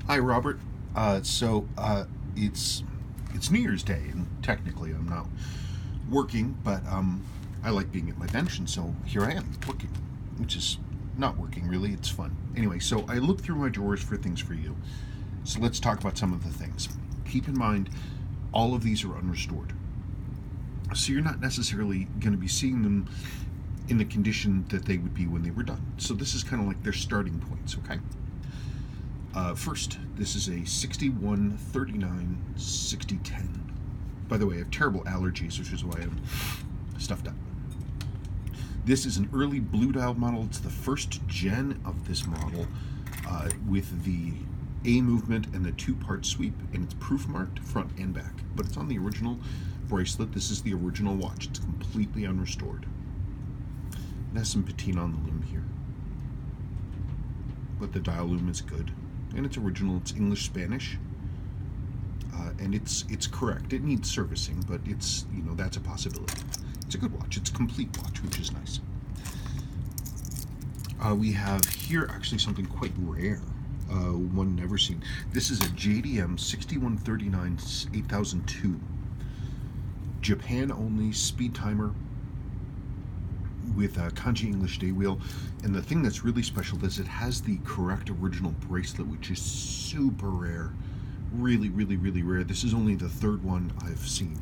Hi, Robert. It's New Year's Day, and technically I'm not working, but I like being at my bench, and so here I am working, which is not working really. It's fun. Anyway, so I look through my drawers for things for you. So let's talk about some of the things. Keep in mind, all of these are unrestored, so you're not necessarily going to be seeing them in the condition that they would be when they were done. So this is kind of like their starting points, okay? First, this is a 61 39 60 10. By the way, I have terrible allergies, which is why I'm stuffed up. This is an early Blue Dial model. It's the first gen of this model with the A movement and the two-part sweep, and it's proof marked front and back. But it's on the original bracelet. This is the original watch. It's completely unrestored. It has some patina on the loom here, but the dial loom is good. And it's original. It's English Spanish, and it's correct. It needs servicing, but it's that's a possibility. It's a good watch. It's a complete watch, which is nice. We have here actually something quite rare, one never seen. This is a JDM 6139 8002, Japan only speed timer with a kanji English day wheel, and the thing that's really special is it has the correct original bracelet, which is super rare, really rare. This is only the third one I've seen,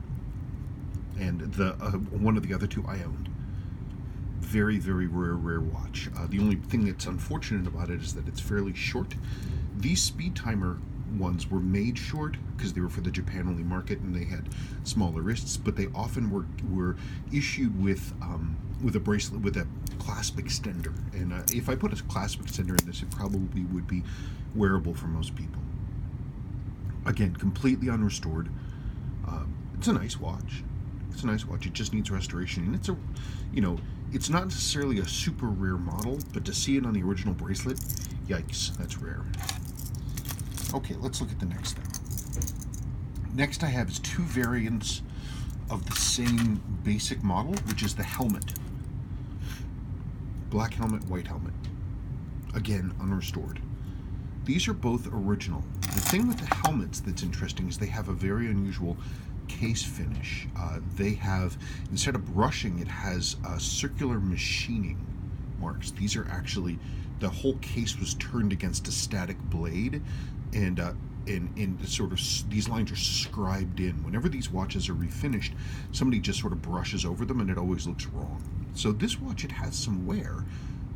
and the one of the other two I owned. Very rare watch. The only thing that's unfortunate about it is that it's fairly short. These speed timer ones were made short because they were for the Japan only market and they had smaller wrists, but they often were issued with a bracelet with a clasp extender, and if I put a clasp extender in this, it probably would be wearable for most people. Again, completely unrestored. It's a nice watch. It just needs restoration, and it's not necessarily a super rare model, but to see it on the original bracelet, yikes, that's rare. Okay, let's look at the next thing. Next I have is two variants of the same basic model, which is the helmet. Black helmet, white helmet. Again, unrestored. These are both original. The thing with the helmets that's interesting is they have a very unusual case finish. They have, instead of brushing, it has circular machining marks. These are actually, the whole case was turned against a static blade, and sort of these lines are scribed in. Whenever these watches are refinished, somebody just sort of brushes over them and it always looks wrong. So this watch, it has some wear,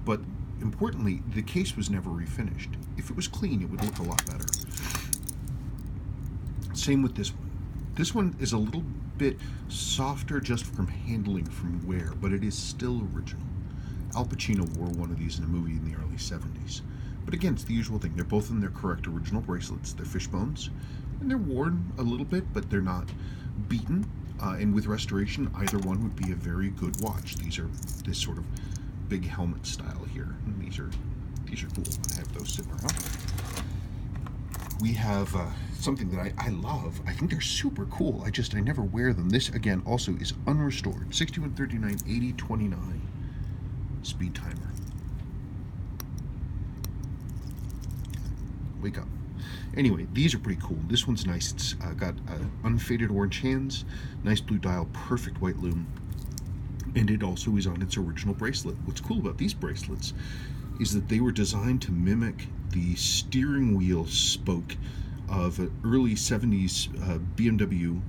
but importantly, the case was never refinished. If it was clean, it would look a lot better. Same with this one. This one is a little bit softer just from handling, from wear, but it is still original. Al Pacino wore one of these in a movie in the early 70s. But again, it's the usual thing. They're both in their correct original bracelets. They're fishbones, and they're worn a little bit, but they're not beaten. And with restoration, either one would be a very good watch. These are this sort of big helmet style here. And these are cool. I have those sitting around. We have something that I love. I think they're super cool. I never wear them. This, again, also is unrestored. 6139 8029 speed timer. Wake up. Anyway, these are pretty cool. This one's nice. It's got unfaded orange hands, nice blue dial, perfect white loom, and it also is on its original bracelet. What's cool about these bracelets is that they were designed to mimic the steering wheel spoke of an early 70s BMW,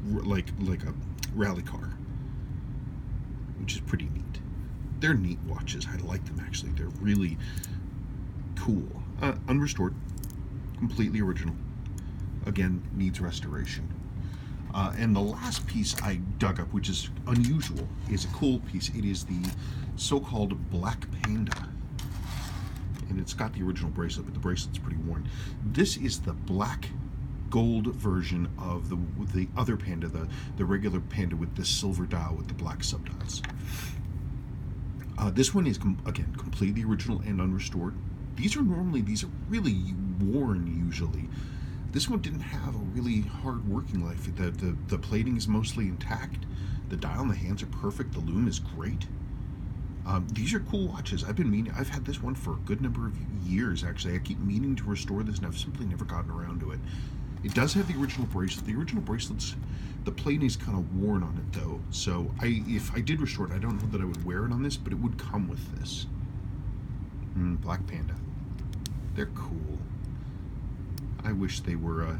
like a rally car, which is pretty neat. They're neat watches. I like them, actually. They're really cool. Unrestored, completely original. Again, needs restoration. And the last piece I dug up, which is unusual, is a cool piece. It is the so-called Black Panda. And it's got the original bracelet, but the bracelet's pretty worn. This is the black gold version of the other Panda, the regular Panda with the silver dial with the black subdials. This one is, again, completely original and unrestored. These are really worn usually. This one didn't have a really hard working life. The plating is mostly intact. The dial and the hands are perfect. The loom is great. These are cool watches. I've had this one for a good number of years, actually. I keep meaning to restore this, and I've simply never gotten around to it. It does have the original bracelet. The original bracelet's, the plating is kind of worn on it, though. So if I did restore it, I don't know that I would wear it on this, but it would come with this. Black Panda. They're cool. I wish they were...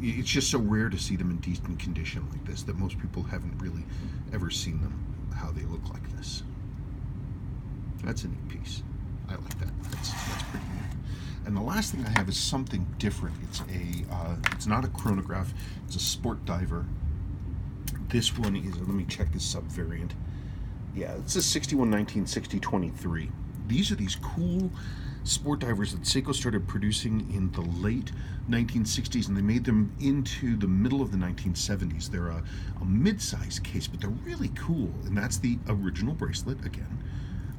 it's just so rare to see them in decent condition like this that most people haven't really ever seen them, how they look like this. That's a neat piece. I like that. That's pretty neat. And the last thing I have is something different. It's not a chronograph. It's a sport diver. This one is, let me check this sub variant. Yeah, it's a 6119 6023. These are these cool sport divers that Seiko started producing in the late 1960s, and they made them into the middle of the 1970s. They're a mid-size case, but they're really cool, and that's the original bracelet again.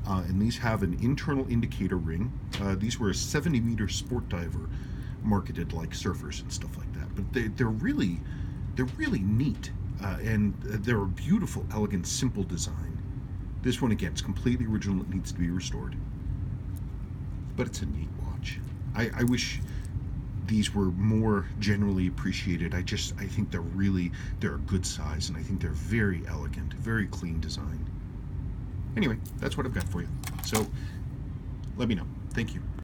And these have an internal indicator ring. These were a 70-meter sport diver, marketed like surfers and stuff like that. But they're really neat, and they're a beautiful, elegant, simple design. This one again is completely original. It needs to be restored, but it's a neat watch. I wish these were more generally appreciated. I think they're a good size, and I think they're very elegant, very clean design. Anyway, that's what I've got for you. So let me know. Thank you.